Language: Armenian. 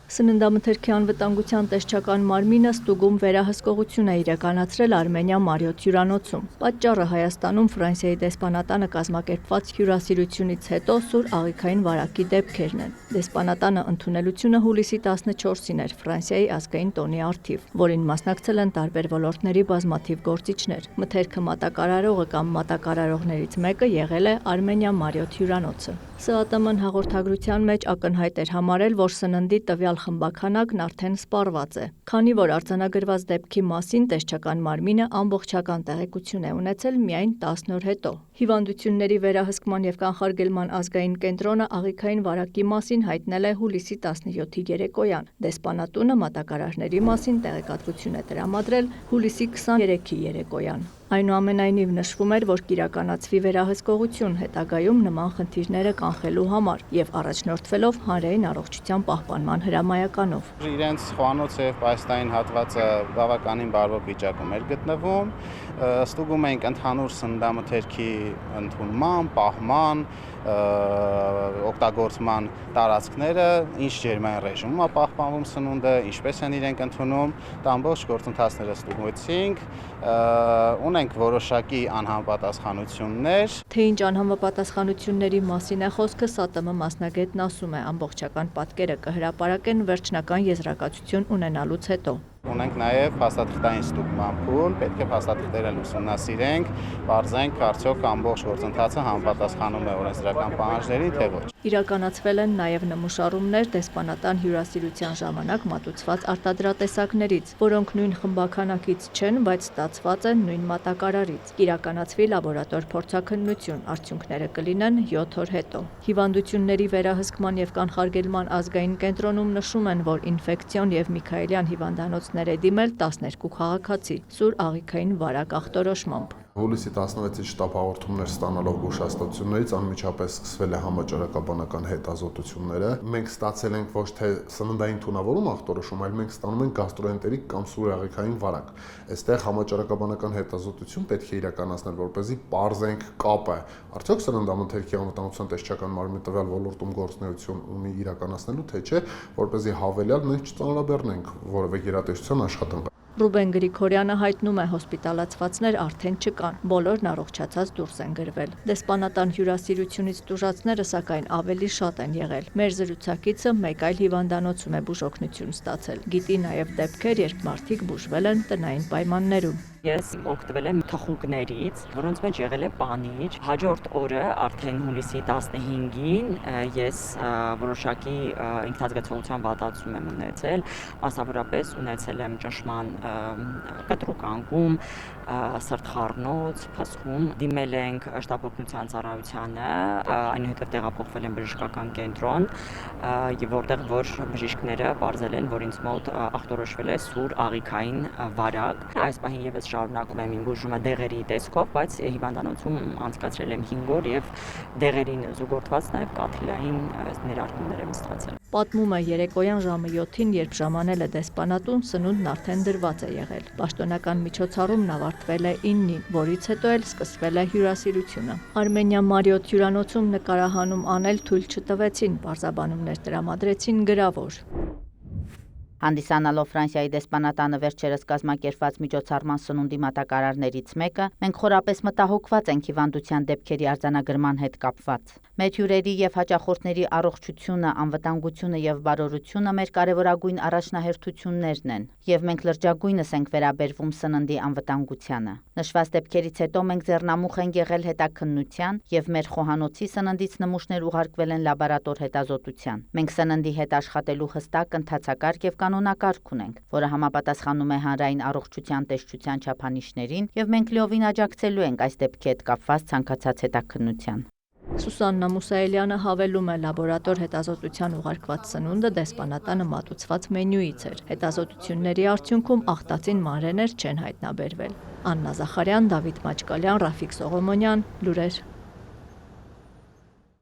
Սննդամթերքի անվտանգության տեսչական մարմինը ստուգում վերահսկողություն է իրականացրել Արմենիա Մարիոթ հյուրանոցում։ Պատճառը Հայաստանում Ֆրանսիայի դեսպանատանը կազմակերպված հյուրասիրությունից հետո սուր աղիքային վարակի դեպքերն են։ Դեսպանատանը ընդունելությունը հուլիսի 14-ին էր Ֆրանսիայի ազգային տոնի առթիվ, որին մասնակցել են տարբեր ոլորտների բազմաթիվ գործիչներ։ Մթերքը մատակարարողը կամ մատակարարողներից մեկը եղել է Արմենիա Մարիոթ հյուրանոցը։ ՍԱՏՄ-ն հաղորդագրության մեջ ակնհայտ էր համարել, որ սննդի տվյալ խմբաքանակն արդեն սպառված է, քանի որ արձանագրված դեպքի մասին տեսչական մարմինը ամբողջական տեղեկություն է ունեցել միայն 10 օր հետո։ Հիվանդությունների վերահսկման և կանխարգելման ազգային կենտրոնը աղիքային վարակի մասին հայտնել է հուլիսի 17-ի երեկոյան։ Դեսպանատունը մատակարարների մասին տեղեկատվություն է տրամադրել հուլիսի 23-ի երեկոյան։ Այնուամենայնիվ նշվում էր, որ կիրականացվի վերահսկողություն հետագայում նման խնդիրները կանխելու համար և առաջնորդվելով հանրային առողջության պահպանման հրամայականով։ Իրենց խոհանոցը և պահեստային հատվածը բավականին բարվոք վիճակում էր գտնվում, ստուգում էինք ընդհանուր սննդամթերքի ընդունման, պահման, օգտագործման տարածքները, ինչ ջերմային ռեժիմում է պահպանվում սնունդը, ինչպես են իրենք ընդունում, դա ամբողջ գործընթացները ստուգեցինք, ունենք որոշակի անհամապատասխանություններ։ Թե ինչ անհամապատասխանությունների մասին է խոսքը, ՍԱՏՄ մասնագետն ասում է, ամբողջական պատկերը կհրապարակեն վերջնական եզրակացություն ունենալուց հետո։ Ունենք նաև փաստաթղթային ստուգման փուլ, պետք է փաստաթղթերը ուսումնասիրենք, պարզենք արդյոք ամբողջ գործընթացը համապատասխանում է օրենսդրական պահանջներին, թե ոչ։ Իրականացվել են նաև նմուշառումներ դեսպանատան հյուրասիրության ժամանակ մատուցված արտադրատեսակներից, որոնք նույն խմբաքանակից չեն, բայց ստացված են նույն մատակարարից։ Կիրականացվի լաբորատոր փորձաքննություն, արդյունքները կլինեն 7 օր հետո։ Հիվանդությունների վերահսկման և կանխարգելման ազգային կենտրոնում նշում են, որ ինֆեկցիոն և միքայելյան հիվանդանոցներ է դիմել 12 քաղաքացի սուր աղիքային վարակ ախտորոշմամբ։ Հուլիսի 16-ի շտաբ հաղորդումներ ստանալով ուշացություններից անմիջապես սկսվել է համաճարակաբանական հետազոտությունները։ Մենք ստացել ենք ոչ թե սննդային թունավորում ախտորոշում, այլ մենք ստանում ենք գաստրոենտերիկ կամ սուր աղիքային վարակ։ Այստեղ համաճարակաբանական հետազոտություն պետք է իրականացնել, որպեսզի պարզենք կապը, արդյոք սննդամթերքի անվտանգության տեսչական մարմինը տվյալ ոլորտում գործունեություն ունի իրականացնելու, թե չէ, որպեսզի հավելյալ մենք չծանրաբեռնենք որևէ գերատեսչության աշխատանք։ Ռուբեն Գրիգորյանը հայտնում է, հոսպիտալացվածներ արդեն չկան, բոլորն առողջացած դուրս են գրվել։ Դեսպանատան հյուրասիրությունից տուժածները սակայն ավելի շատ են եղել։ Մեր զրուցակիցը մեկ այլ հիվանդանոցում է բուժօգնություն ստացել։ Գիտի նաև դեպքեր, երբ մարդիկ բուժվել են տնային պայմաններում։ Ես օգտվել եմ թխուկներից, որոնց մեջ եղել է պանիչ։ Հաջորդ օրը արդեն հուլիսի 15-ին ես որոշակի ինքնազգացողության վատացում եմ ունեցել, մասնավորապես ունեցել եմ ճնշման կտրուկ անկում, սրտխառնոց, փսխում։ Դիմել ենք շտապօգնության ծառայությանը, այնուհետև տեղափոխվել եմ բժշկական կենտրոն, որտեղ որ բժիշկները պարզել են, որ ինձ մոտ ախտորոշվել է սուր աղիքային վարակ։ Այս պահին եւս շարունակում եմ իմ բուժումը դեղերի տեսքով, բայց հիվանդանոցում անցկացրել եմ 5 օր եւ դեղերին զուգորդված նաեւ կաթիլային ներարկումներ եմ ստացել։ Պատմում է երեկոյան ժամը 7-ին, երբ ժամանել է դեսպանատուն, սնունդն արդեն դրված է եղել։ Պաշտոնական միջոցառումն ավարտվել է 9-ին, որից հետո էլ սկսվել է հյուրասիրությունը։ Արմենիա Մարիոթ հյուրանոցում նկարահանում անել թույլ չտվեցին, պարզաբանումներ տրամադրեցին գրավոր։ Հանդիսանալով Ֆրանսիայի դեսպանատանը վերջերս կազմակերպված միջոցառման սնունդի մատակարարներից մեկը, մենք խորապես մտահոգված ենք հիվանդության դեպքերի արձանագրման հետ կապված։ Մեր հյուրերի և հաճախորդների առողջությունը, անվտանգությունը և բարօրությունը մեր կարևորագույն առաջնահերթություններն են, և մենք լրջագույնս ենք վերաբերվում սննդի անվտանգությանը։ Նշված դեպքերից հետո մենք ձեռնամուխ ենք եղել հետաքննության և մեր խոհանոցի սննդից նմուշներ ուղարկվել են լաբորատոր հետազոտության։ Մենք սննդի հետ աշխատելու հստակ ընթացակարգ և կանոնակարգ ունենք, որը համապատասխանում է հանրային առողջության տեսչության չափանիշներին, և մենք լիովին աջակցելու ենք այս դեպքի հետ կապված ցանկացած հետաքննության։ Սուսաննա Մուսայելյանը հավելում է, լաբորատոր հետազոտության ուղարկված սնունդը դեսպանատանը մատուցված մենյուից էր։ Հետազոտությունների արդյունքում աղտածին մանրէներ չեն հայտնաբերվել։ Աննա Զախարյան, Դավիթ Մաչկալյան, Ռաֆիկ Սողոմոնյան, լուրեր։